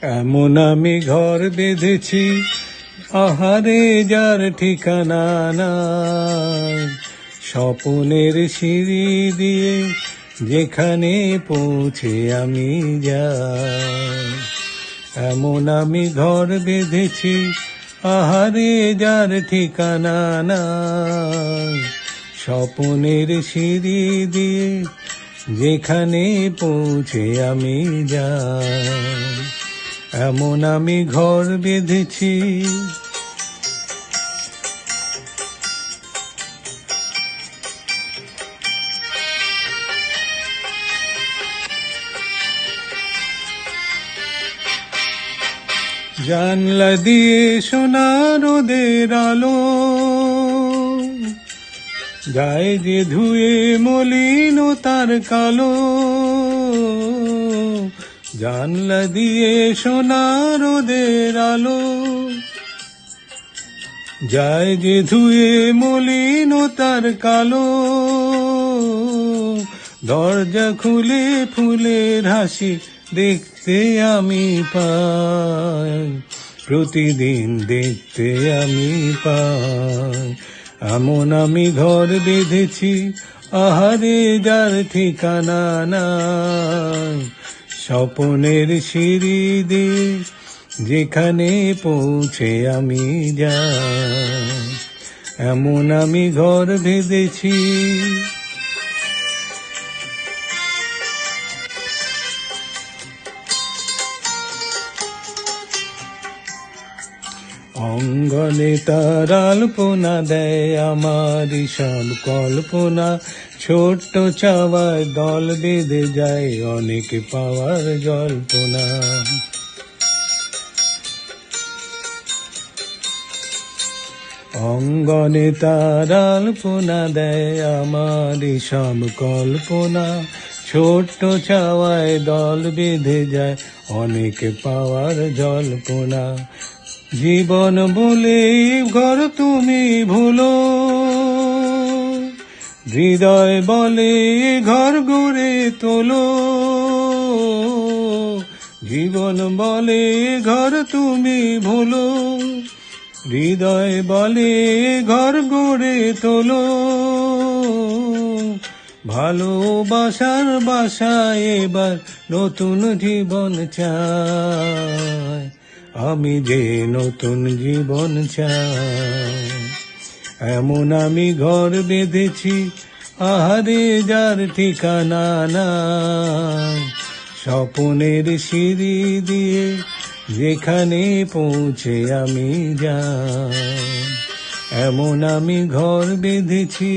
এমন আমি ঘর বেঁধেছি, আহারে যার ঠিকানা নাই। স্বপনের সিঁড়ি দিয়ে যেখানে পৌঁছে আমি যাই। এমন আমি ঘর বেঁধেছি, আহারে যার ঠিকানা নাই। স্বপনের সিঁড়ি দিয়ে যেখানে পৌঁছে আমি যাই। এমন আমি ঘর বেঁধেছি। জানলা দিয়ে সোনা রোদের আলো, গায়ে যে ধুয়ে মলিনতার কালো। জানলা দিয়ে সোনা রোদের আলো, যায় যে ধুয়ে মলিনতার কালো। দরজা খুলে ফুলের হাসি দেখতে আমি পাই, প্রতিদিন দেখতে আমি পাই। এমন আমি ঘর বেঁধেছি, আহারে যার ঠিকানা নাই। স্বপনের সিঁড়ি দিয়ে যেখানে পৌঁছে আমি যাই। এমন আমি ঘর বেঁধেছি। অঙ্গনে তার আলপনা দেয় আমার সব কল্পনা। ছোট্ট চাওয়ায় দল বেঁধে যায় অনেক পাওয়ার জল্পনা। অঙ্গনে তার আলপনা দেয় আমার সব কল্পনা। ছোট্ট চাওয়ায় দল বেঁধে যায় অনেক পাওয়ার জল্পনা। জীবন বলে ঘর তুমি ভুলো, হৃদয় বলে ঘর গড়ে তোলো। জীবন বলে ঘর তুমি ভুলো, হৃদয় বলে ঘর গড়ে তোলো। ভালোবাসার বাসায় এবার নতুন জীবন চাই, আমি যে নতুন জীবন চাই। এমন আমি ঘর বেঁধেছি, আহারে যার ঠিকানা নাই। স্বপনের সিঁড়ি দিয়ে যেখানে পৌঁছে আমি যাই। এমন আমি ঘর বেঁধেছি।